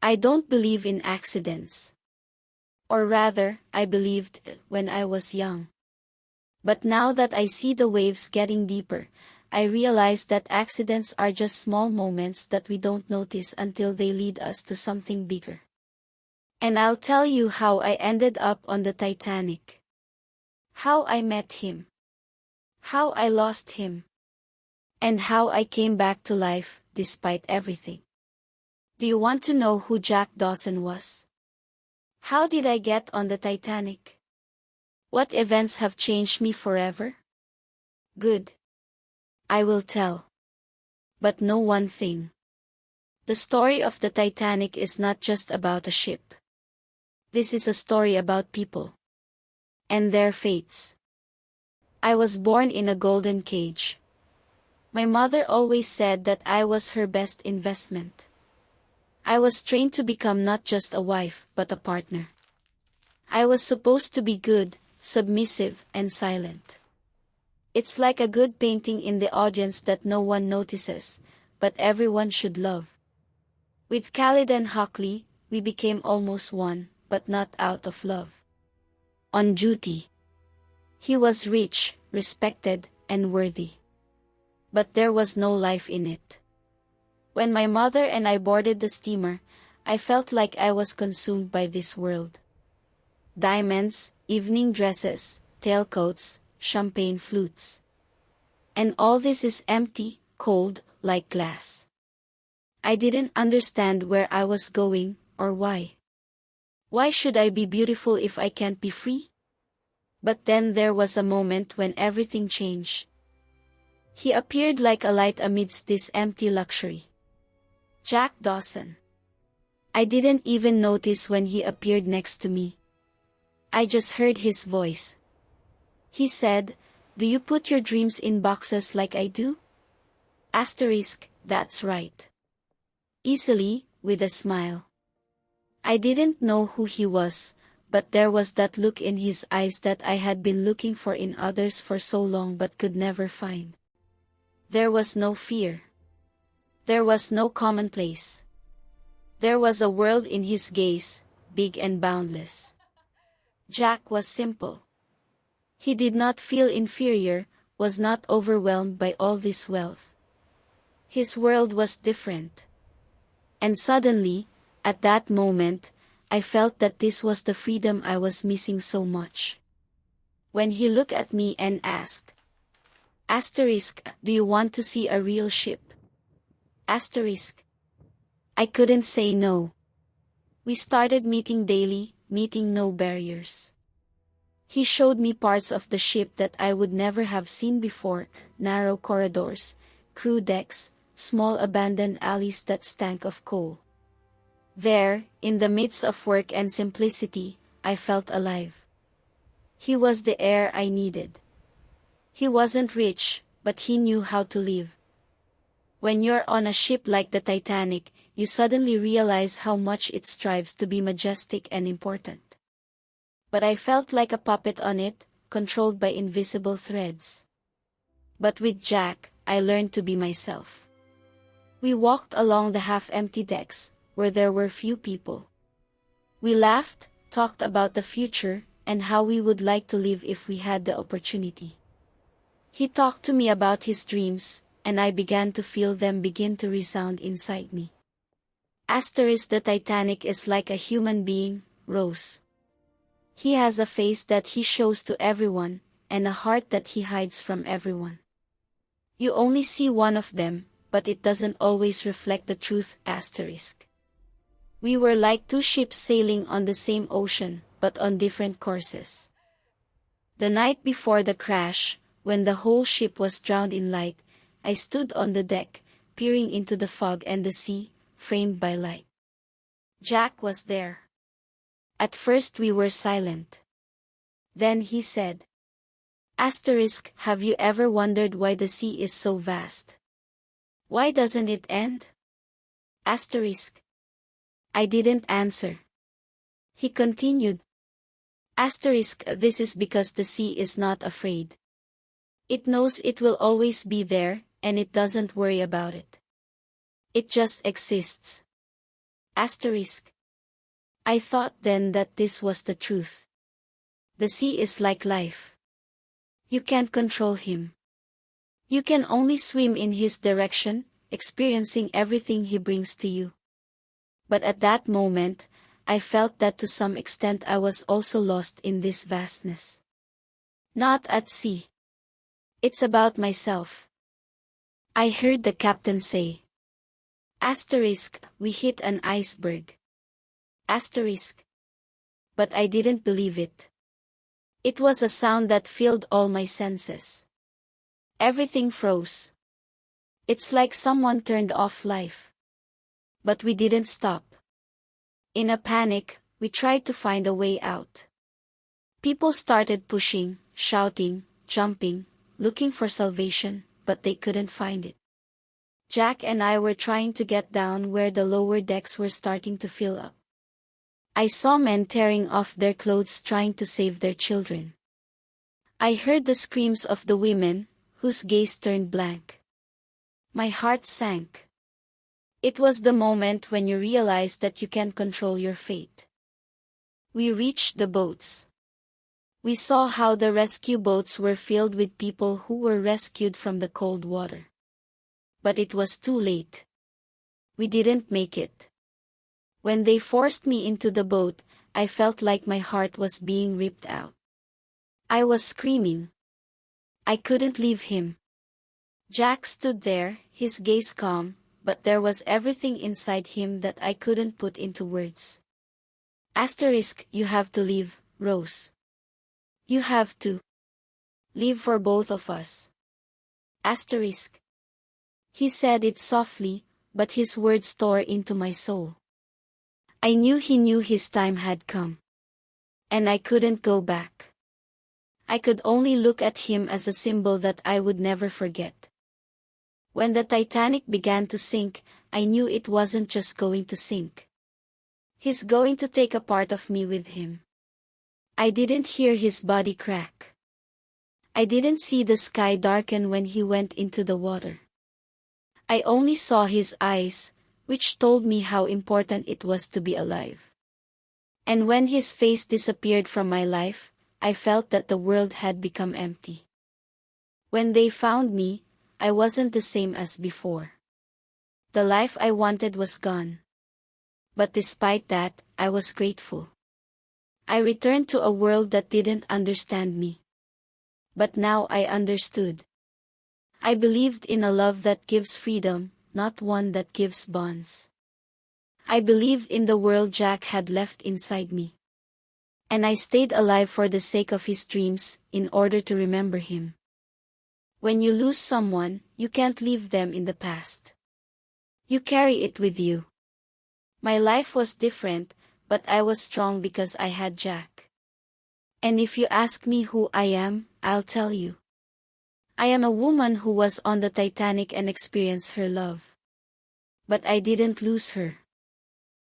I don't believe in accidents. Or rather, I believed when I was young. But now that I see the waves getting deeper, I realize that accidents are just small moments that we don't notice until they lead us to something bigger. And I'll tell you how I ended up on the Titanic. How I met him. How I lost him. And how I came back to life, despite everything. Do you want to know who Jack Dawson was? How did I get on the Titanic? What events have changed me forever? Good. I will tell. But know one thing. The story of the Titanic is not just about a ship. This is a story about people. And their fates. I was born in a golden cage. My mother always said that I was her best investment. I was trained to become not just a wife, but a partner. I was supposed to be good, submissive, and silent. It's like a good painting in the audience that no one notices, but everyone should love. With Khalid and Hockley, we became almost one, but not out of love. On duty. He was rich, respected, and worthy. But there was no life in it. When my mother and I boarded the steamer, I felt like I was consumed by this world. Diamonds, evening dresses, tailcoats, champagne flutes. And all this is empty, cold, like glass. I didn't understand where I was going, or why. Why should I be beautiful if I can't be free? But then there was a moment when everything changed. He appeared like a light amidst this empty luxury. Jack Dawson. I didn't even notice when he appeared next to me. I just heard his voice. He said, "Do you put your dreams in boxes like I do?" Asterisk, that's right. Easily, with a smile. I didn't know who he was, but there was that look in his eyes that I had been looking for in others for so long but could never find. There was no fear. There was no commonplace. There was a world in his gaze, big and boundless. Jack was simple. He did not feel inferior, was not overwhelmed by all this wealth. His world was different. And suddenly, at that moment, I felt that this was the freedom I was missing so much. When he looked at me and asked, Asterisk, "Do you want to see a real ship?" Asterisk. I couldn't say no. We started meeting daily, meeting no barriers. He showed me parts of the ship that I would never have seen before, narrow corridors, crew decks, small abandoned alleys that stank of coal. There, in the midst of work and simplicity, I felt alive. He was the air I needed. He wasn't rich, but he knew how to live. When you're on a ship like the Titanic, you suddenly realize how much it strives to be majestic and important. But I felt like a puppet on it, controlled by invisible threads. But with Jack, I learned to be myself. We walked along the half-empty decks, where there were few people. We laughed, talked about the future, and how we would like to live if we had the opportunity. He talked to me about his dreams, and I began to feel them begin to resound inside me. Asterisk, the Titanic is like a human being, Rose. He has a face that he shows to everyone, and a heart that he hides from everyone. You only see one of them, but it doesn't always reflect the truth, asterisk. We were like two ships sailing on the same ocean, but on different courses. The night before the crash, when the whole ship was drowned in light, I stood on the deck, peering into the fog and the sea, framed by light. Jack was there. At first we were silent. Then he said, Asterisk, have you ever wondered why the sea is so vast? Why doesn't it end? Asterisk. I didn't answer. He continued, Asterisk, this is because the sea is not afraid. It knows it will always be there, and it doesn't worry about it. It just exists. Asterisk. I thought then that this was the truth. The sea is like life. You can't control him. You can only swim in his direction, experiencing everything he brings to you. But at that moment, I felt that to some extent I was also lost in this vastness. Not at sea. It's about myself. I heard the captain say. Asterisk, we hit an iceberg. Asterisk. But I didn't believe it. It was a sound that filled all my senses. Everything froze. It's like someone turned off life. But we didn't stop. In a panic, we tried to find a way out. People started pushing, shouting, jumping, looking for salvation, but they couldn't find it. Jack and I were trying to get down where the lower decks were starting to fill up. I saw men tearing off their clothes trying to save their children. I heard the screams of the women, whose gaze turned blank. My heart sank. It was the moment when you realize that you can't control your fate. We reached the boats. We saw how the rescue boats were filled with people who were rescued from the cold water. But it was too late. We didn't make it. When they forced me into the boat, I felt like my heart was being ripped out. I was screaming. I couldn't leave him. Jack stood there, his gaze calm, but there was everything inside him that I couldn't put into words. Asterisk, you have to leave, Rose. You have to leave for both of us. Asterisk. He said it softly, but his words tore into my soul. I knew he knew his time had come. And I couldn't go back. I could only look at him as a symbol that I would never forget. When the Titanic began to sink, I knew it wasn't just going to sink. He's going to take a part of me with him. I didn't hear his body crack. I didn't see the sky darken when he went into the water. I only saw his eyes, which told me how important it was to be alive. And when his face disappeared from my life, I felt that the world had become empty. When they found me, I wasn't the same as before. The life I wanted was gone. But despite that, I was grateful. I returned to a world that didn't understand me. But now I understood. I believed in a love that gives freedom, not one that gives bonds. I believed in the world Jack had left inside me. And I stayed alive for the sake of his dreams, in order to remember him. When you lose someone, you can't leave them in the past. You carry it with you. My life was different, but I was strong because I had Jack. And if you ask me who I am, I'll tell you. I am a woman who was on the Titanic and experienced her love. But I didn't lose her.